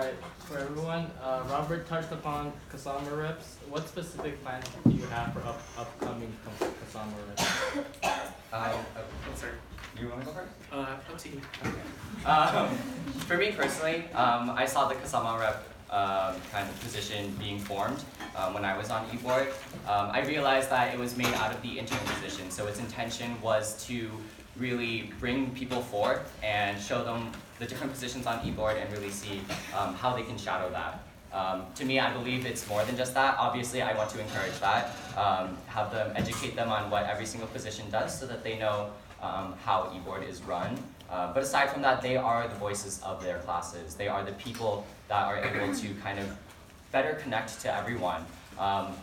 Alright, for everyone, Robert touched upon Kasama reps. What specific plans do you have for upcoming Kasama reps? Sorry. You want to go first? Up to you. For me personally, I saw the Kasama rep kind of position being formed when I was on eBoard. I realized that it was made out of the intern position, so its intention was to really bring people forth and show them the different positions on eBoard and really see how they can shadow that. To me, I believe it's more than just that. Obviously, I want to encourage that, have them educate them on what every single position does so that they know how eBoard is run. But aside from that, they are the voices of their classes. They are the people that are able to kind of better connect to everyone.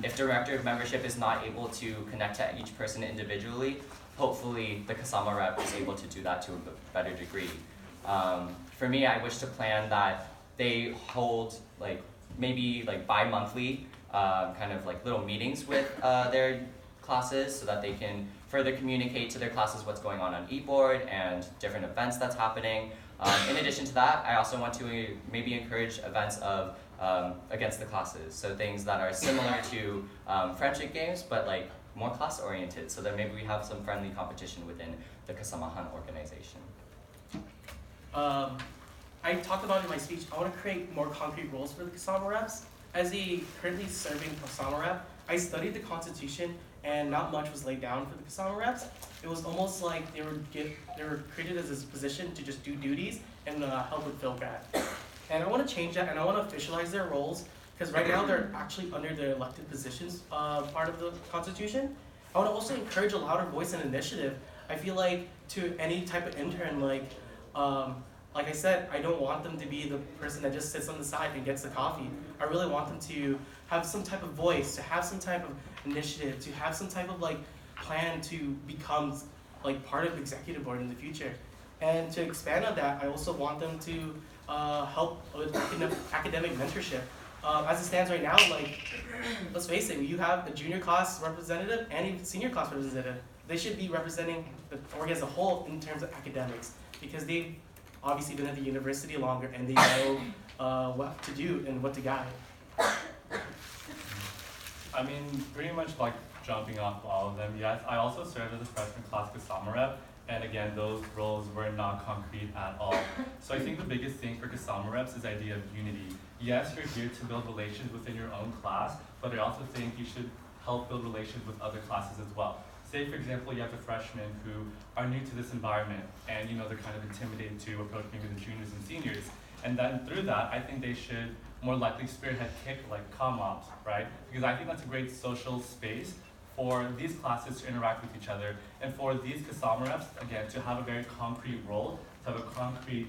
If Director of Membership is not able to connect to each person individually, hopefully the Kasama rep is able to do that to a better degree. For me, I wish to plan that they hold maybe bi-monthly kind of little meetings with their classes so that they can further communicate to their classes what's going on eBoard and different events that's happening. In addition to that, I also want to maybe encourage events of against the classes, so things that are similar to friendship games, but more class oriented, so that maybe we have some friendly competition within the Kasamahan organization. I talked about in my speech, I want to create more concrete roles for the Kasama reps. As the currently serving Kasama rep, I studied the Constitution and not much was laid down for the Kasama reps. It was almost like they were created as this position to just do duties and help with field grad. And I want to change that and I want to officialize their roles because right now they're actually under the elected positions part of the Constitution. I want to also encourage a louder voice and initiative. I feel like to any type of intern, like I said, I don't want them to be the person that just sits on the side and gets the coffee. I really want them to have some type of voice, to have some type of initiative, to have some type of plan to become part of the executive board in the future. And to expand on that, I also want them to help with academic mentorship. As it stands right now, let's face it, you have a junior class representative and a senior class representative. They should be representing the org as a whole in terms of academics because they've obviously been at the university longer and they know what to do and what to guide. I mean, pretty much jumping off all of them, yes. I also served as a freshman class Kasama rep, and again, those roles were not concrete at all. So I think the biggest thing for Kasama reps is the idea of unity. Yes, you're here to build relations within your own class, but I also think you should help build relations with other classes as well. Say, for example, you have the freshmen who are new to this environment, and they're kind of intimidated to approach maybe the juniors and seniors. And then through that, I think they should more likely spearhead kick comm-ops, right? Because I think that's a great social space for these classes to interact with each other, and for these Kasama reps, again, to have a very concrete role, to have a concrete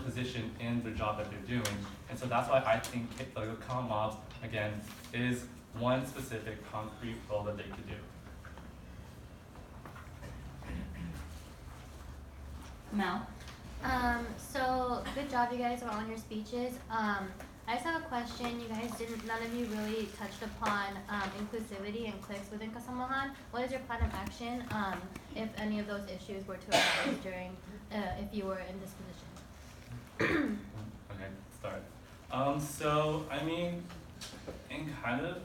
position in the job that they're doing. And so that's why I think the comm-ops, again, is one specific concrete role that they could do. Mel? So good job you guys on your speeches. I just have a question. You guys none of you really touched upon inclusivity and cliques within Kasamahan. What is your plan of action if any of those issues were to arise during, if you were in this position? Okay, start. So, I mean, in kind of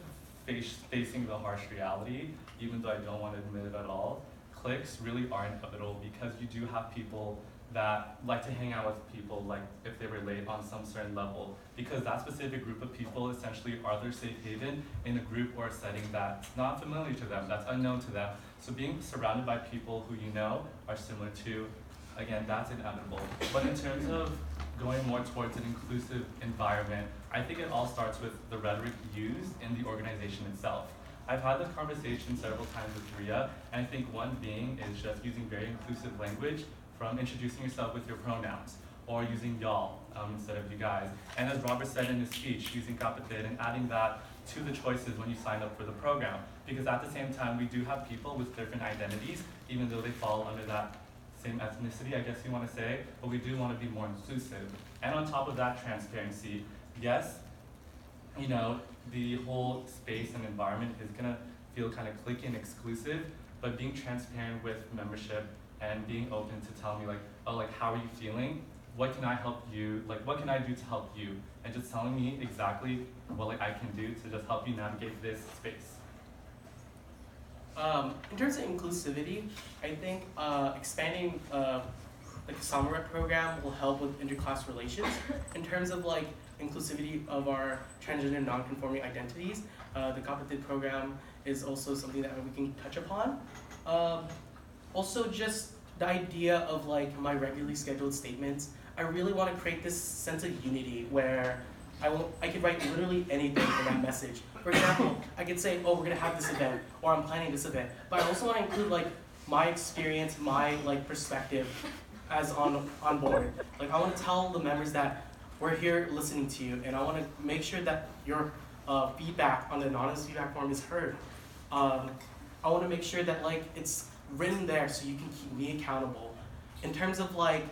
facing the harsh reality, even though I don't want to admit it at all, cliques really are inevitable because you do have people that like to hang out with people if they relate on some certain level, because that specific group of people essentially are their safe haven in a group or a setting that's not familiar to them, that's unknown to them. So being surrounded by people who are similar to, again, that's inevitable. But in terms of going more towards an inclusive environment, I think it all starts with the rhetoric used in the organization itself. I've had this conversation several times with Ria, and I think one being is just using very inclusive language, from introducing yourself with your pronouns, or using y'all instead of you guys. And as Robert said in his speech, using kapatid and adding that to the choices when you sign up for the program. Because at the same time, we do have people with different identities, even though they fall under that same ethnicity, I guess you want to say, but we do want to be more inclusive. And on top of that, transparency. Yes, the whole space and environment is gonna feel kind of cliquey and exclusive, but being transparent with membership and being open to tell me how are you feeling, what can I help you, like what can I do to help you, and just telling me exactly what like I can do to just help you navigate this space. In terms of inclusivity, I think expanding the Kasama Rep program will help with interclass relations. In terms of like inclusivity of our transgender non-conforming identities, the Kapatid program is also something that we can touch upon. Also, just the idea of like my regularly scheduled statements. I really want to create this sense of unity where I could write literally anything in that message. For example, I could say, oh, we're gonna have this event, or I'm planning this event. But I also want to include like my experience, my like perspective as on board. Like I want to tell the members that we're here listening to you, and I want to make sure that your feedback on the anonymous feedback form is heard. I want to make sure that like it's written there so you can keep me accountable. In terms of like,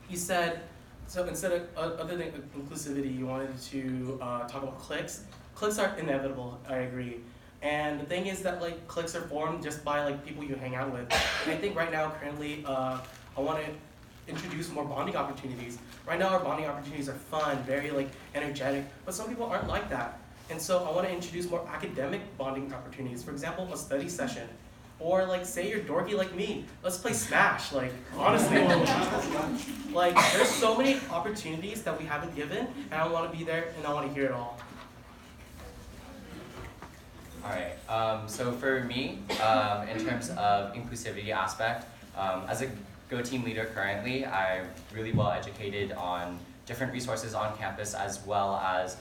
he said, so instead of other than inclusivity, you wanted to talk about cliques. Cliques are inevitable, I agree. And the thing is that like cliques are formed just by like people you hang out with. And I think right now, currently, I want to introduce more bonding opportunities. Right now, our bonding opportunities are fun, very like energetic, but some people aren't like that. And so I want to introduce more academic bonding opportunities. For example, a study session. Or like, say you're dorky like me, let's play Smash. Like, honestly, like there's so many opportunities that we haven't given, and I want to be there and I want to hear it all. All right, so for me, in terms of inclusivity aspect, as a Go team leader currently, I'm really well educated on different resources on campus as well as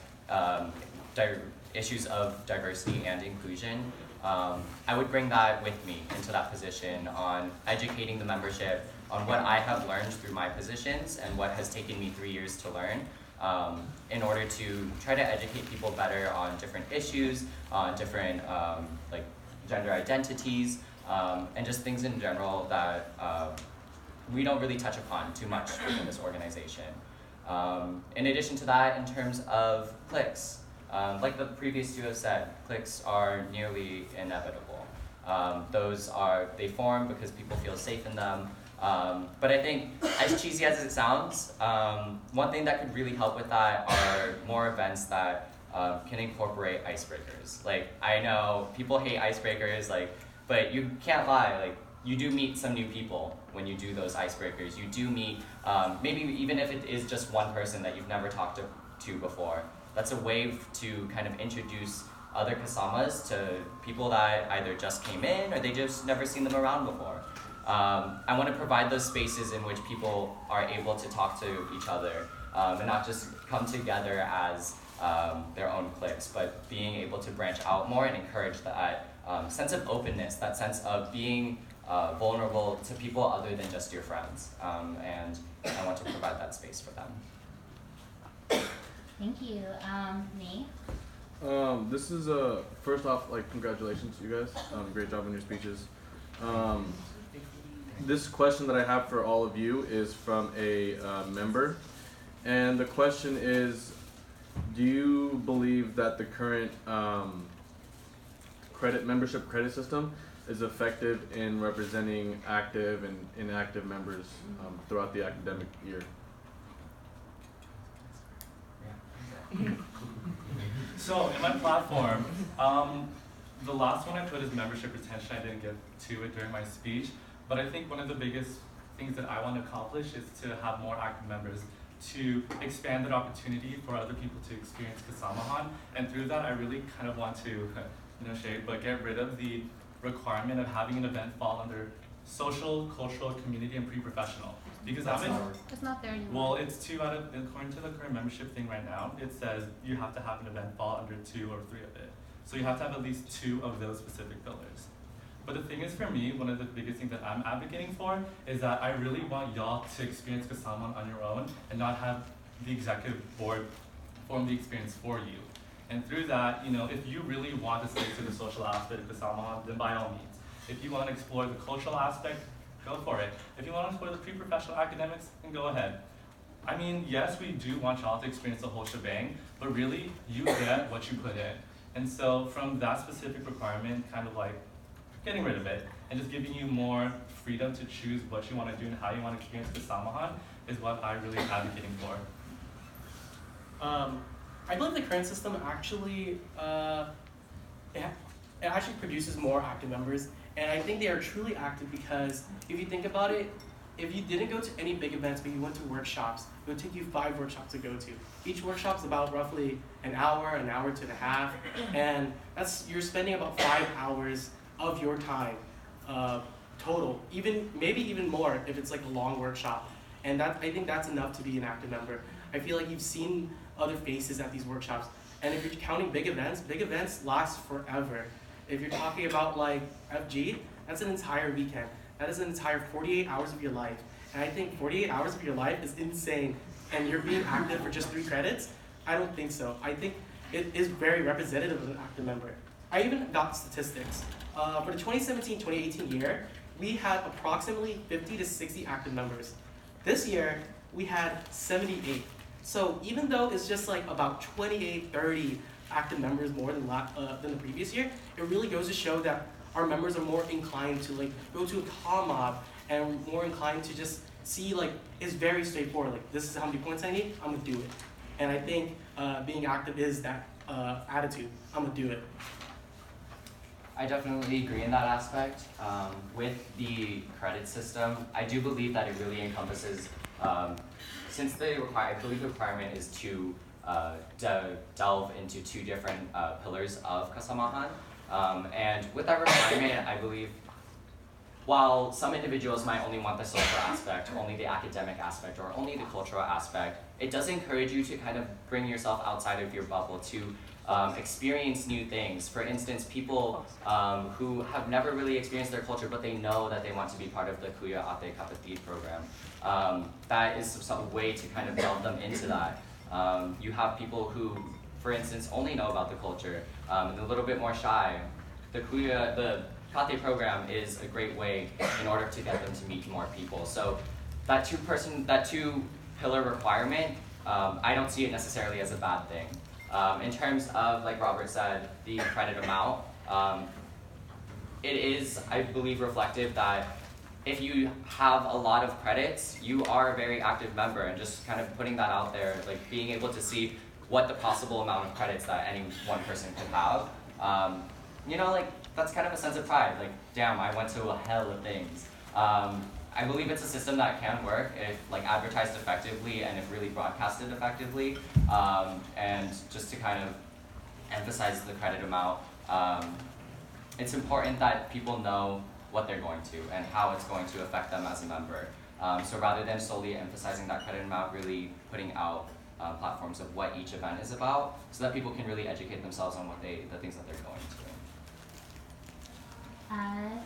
issues of diversity and inclusion. I would bring that with me into that position on educating the membership on what I have learned through my positions and what has taken me 3 years to learn in order to try to educate people better on different issues, on different like gender identities, and just things in general that we don't really touch upon too much within this organization. In addition to that, in terms of cliques, like the previous two have said, cliques are nearly inevitable. They form because people feel safe in them. But I think, as cheesy as it sounds, one thing that could really help with that are more events that can incorporate icebreakers. Like, I know people hate icebreakers, but you can't lie, you do meet some new people when you do those icebreakers. You do meet, maybe even if it is just one person that you've never talked to before. That's a way to kind of introduce other Kasamas to people that either just came in or they just never seen them around before. I want to provide those spaces in which people are able to talk to each other and not just come together as their own cliques, but being able to branch out more and encourage that sense of openness, that sense of being vulnerable to people other than just your friends. And I want to provide that space for them. Thank you. Nate? This is first off, congratulations to you guys. Great job on your speeches. This question that I have for all of you is from a member, and the question is, do you believe that the current membership credit system is effective in representing active and inactive members throughout the academic year? So in my platform, the last one I put is membership retention. I didn't get to it during my speech, but I think one of the biggest things that I want to accomplish is to have more active members, to expand that opportunity for other people to experience Kasamahan, and through that I really kind of want to, get rid of the requirement of having an event fall under social, cultural, community, and pre-professional. Because it's not there anymore. Well, it's according to the current membership thing right now, it says you have to have an event fall under 2 or 3 of it. So you have to have at least 2 of those specific pillars. But the thing is, for me, one of the biggest things that I'm advocating for is that I really want y'all to experience Kasaman on your own and not have the executive board form the experience for you. And through that, if you really want to stick to the social aspect of Kasaman, then by all means. If you want to explore the cultural aspect, go for it. If you want to explore the pre-professional academics, then go ahead. I mean, yes, we do want y'all to experience the whole shebang, but really, you get what you put in. And so from that specific requirement, kind of getting rid of it, and just giving you more freedom to choose what you want to do and how you want to experience the Samahan, is what I'm really advocating for. I believe the current system actually it actually produces more active members, and I think they are truly active because if you think about it, if you didn't go to any big events but you went to workshops, it would take you 5 workshops to go to. Each workshop is about roughly an hour to and a half, and you're spending about 5 hours of your time total, maybe even more if it's like a long workshop. And I think that's enough to be an active member. I feel like you've seen other faces at these workshops, and if you're counting big events last forever. If you're talking about like FG, that's an entire weekend. That is an entire 48 hours of your life. And I think 48 hours of your life is insane, and you're being active for just 3 credits? I don't think so. I think it is very representative of an active member. I even got statistics. For the 2017-2018 year, we had approximately 50 to 60 active members. This year, we had 78. So even though it's just like about 28, 30 active members more than the previous year, it really goes to show that our members are more inclined to like go to a COM and more inclined to just see like it's very straightforward. Like this is how many points I need, I'm gonna do it. And I think being active is that attitude. I'm gonna do it. I definitely agree in that aspect. With the credit system, I do believe that it really encompasses, since I believe the requirement is to delve into 2 different pillars of Kasamahan. And with that requirement, I believe while some individuals might only want the social aspect, only the academic aspect, or only the cultural aspect, it does encourage you to kind of bring yourself outside of your bubble to experience new things. For instance, people who have never really experienced their culture, but they know that they want to be part of the Kuya Ate Kapatid program. That is some way to kind of delve them into that. You have people who, for instance, only know about the culture and a little bit more shy. The Kate program is a great way in order to get them to meet more people. So that 2-pillar requirement, I don't see it necessarily as a bad thing. In terms of, like Robert said, the credit amount, it is, I believe, reflective that if you have a lot of credits, you are a very active member, and just kind of putting that out there, like being able to see what the possible amount of credits that any one person could have, like that's kind of a sense of pride. Like, damn, I went to a hell of things. I believe it's a system that can work if like advertised effectively and if really broadcasted effectively. And just to kind of emphasize the credit amount, it's important that people know what they're going to and how it's going to affect them as a member. So rather than solely emphasizing that credit amount, really putting out platforms of what each event is about so that people can really educate themselves on the things that they're going to.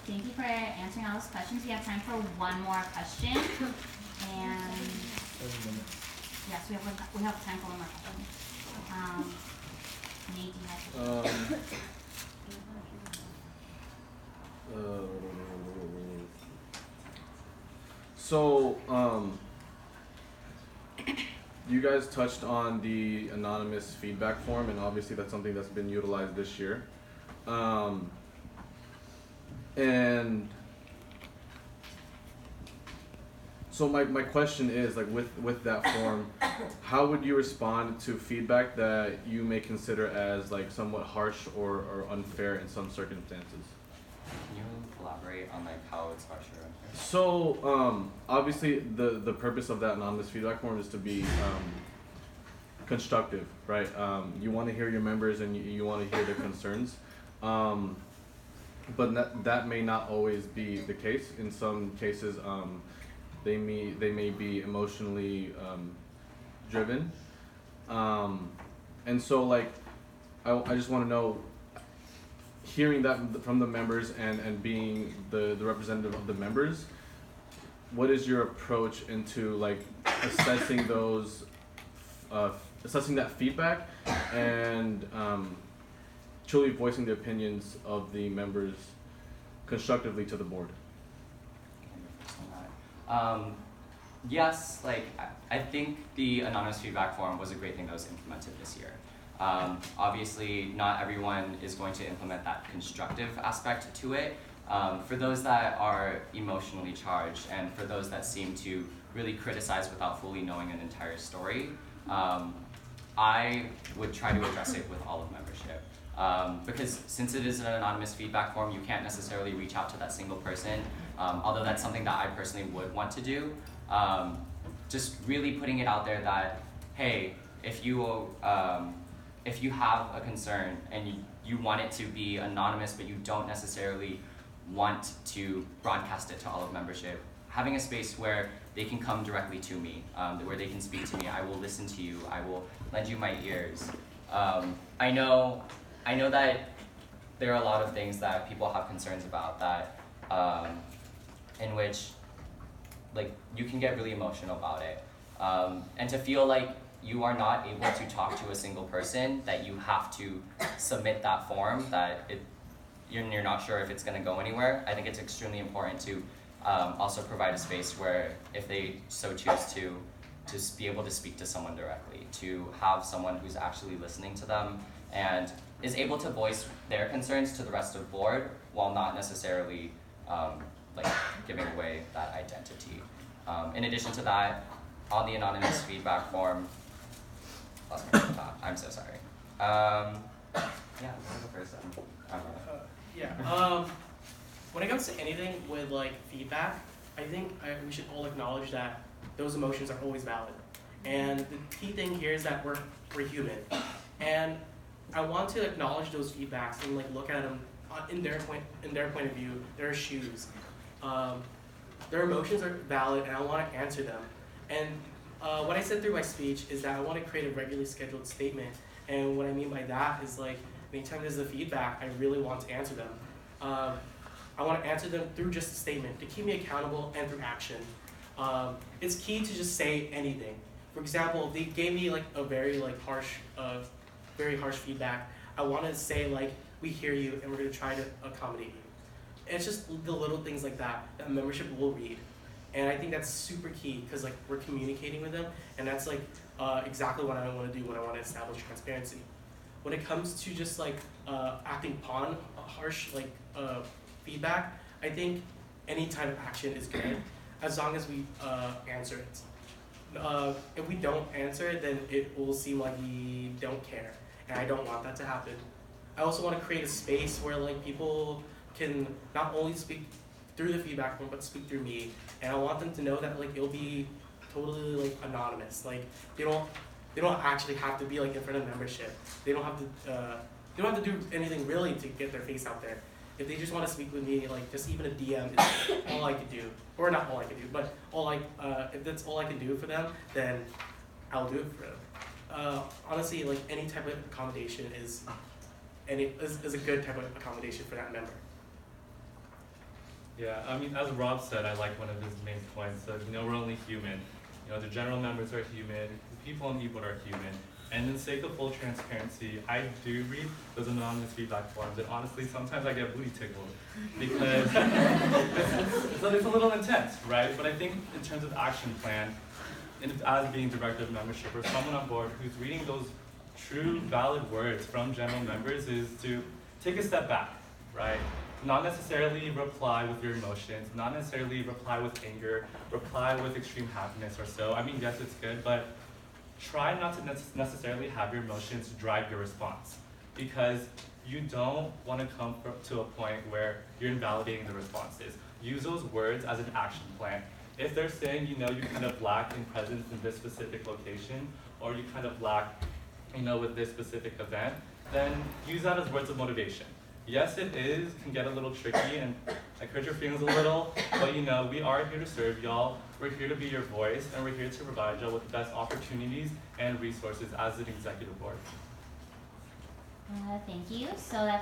Thank you for answering all those questions. We have time for one more question. And yes, we have time for one more question. Nate, do you have So, you guys touched on the anonymous feedback form, and obviously that's something that's been utilized this year. And so my question is, like, with that form, how would you respond to feedback that you may consider as like somewhat harsh or unfair in some circumstances? Can you elaborate on like how it's harsh or unfair? So obviously the purpose of that anonymous feedback form is to be constructive, right? You want to hear your members and you want to hear their concerns. But that may not always be the case. In some cases, they may be emotionally driven, and so like I just want to know, hearing that from the members and being the representative of the members, what is your approach into like assessing those, assessing that feedback and truly voicing the opinions of the members constructively to the board? Yes, like I think the anonymous feedback form was a great thing that was implemented this year. Obviously, not everyone is going to implement that constructive aspect to it. For those that are emotionally charged and for those that seem to really criticize without fully knowing an entire story, I would try to address it with all of membership. Because since it is an anonymous feedback form, you can't necessarily reach out to that single person, although that's something that I personally would want to do. Just really putting it out there that, hey, if you have a concern and you want it to be anonymous, but you don't necessarily want to broadcast it to all of membership, having a space where they can come directly to me, where they can speak to me. I will listen to you. I will lend you my ears. I know that there are a lot of things that people have concerns about that, in which, like, you can get really emotional about it, and to feel like you are not able to talk to a single person, that you have to submit that form, that you're not sure if it's going to go anywhere. I think it's extremely important to also provide a space where, if they so choose to be able to speak to someone directly, to have someone who's actually listening to them and is able to voice their concerns to the rest of the board while not necessarily like giving away that identity. In addition to that, on the anonymous feedback form, lost my train of thought. I'm so sorry. Yeah, this is the first one. When it comes to anything with like feedback, I think we should all acknowledge that those emotions are always valid. And the key thing here is that we're human. And I want to acknowledge those feedbacks and like look at them in their point of view, their shoes. Their emotions are valid, and I want to answer them. And what I said through my speech is that I want to create a regularly scheduled statement. And what I mean by that is, like, anytime there's a feedback, I really want to answer them. I want to answer them through just a statement to keep me accountable and through action. It's key to just say anything. For example, if they gave me like a very harsh feedback, I want to say like, we hear you and we're going to try to accommodate you. It's just the little things like that membership will read. And I think that's super key because like we're communicating with them, and that's like exactly what I want to do when I want to establish transparency. When it comes to just like acting upon harsh feedback, I think any type of action is good as long as we answer it. If we don't answer it, then it will seem like we don't care, and I don't want that to happen. I also want to create a space where like people can not only speak through the feedback form, but speak through me, and I want them to know that like it'll be totally like anonymous. Like they don't actually have to be like in front of membership. They don't have to do anything really to get their face out there. If they just want to speak with me, like just even a DM is all I could do, or not all I could do, but if that's all I can do for them, then I'll do it for them. Honestly, like any type of accommodation is a good type of accommodation for that member. Yeah, I mean, as Rob said, I like one of his main points of, we're only human. The general members are human, the people on eBoard are human. And in the sake of full transparency, I do read those anonymous feedback forms, and honestly, sometimes I get booty tickled because it's a little intense, right? But I think in terms of action plan, and as being director of membership or someone on board who's reading those true, valid words from general members, is to take a step back, right? Not necessarily reply with your emotions, not necessarily reply with anger, reply with extreme happiness or so. I mean, yes, it's good, but try not to necessarily have your emotions drive your response, because you don't want to come to a point where you're invalidating the responses. Use those words as an action plan. If they're saying, you kind of lack in presence in this specific location, or you kind of lack, with this specific event, then use that as words of motivation. Yes, it can get a little tricky and like hurt your feelings a little, but we are here to serve y'all. We're here to be your voice, and we're here to provide y'all with the best opportunities and resources as an executive board. Thank you. So that's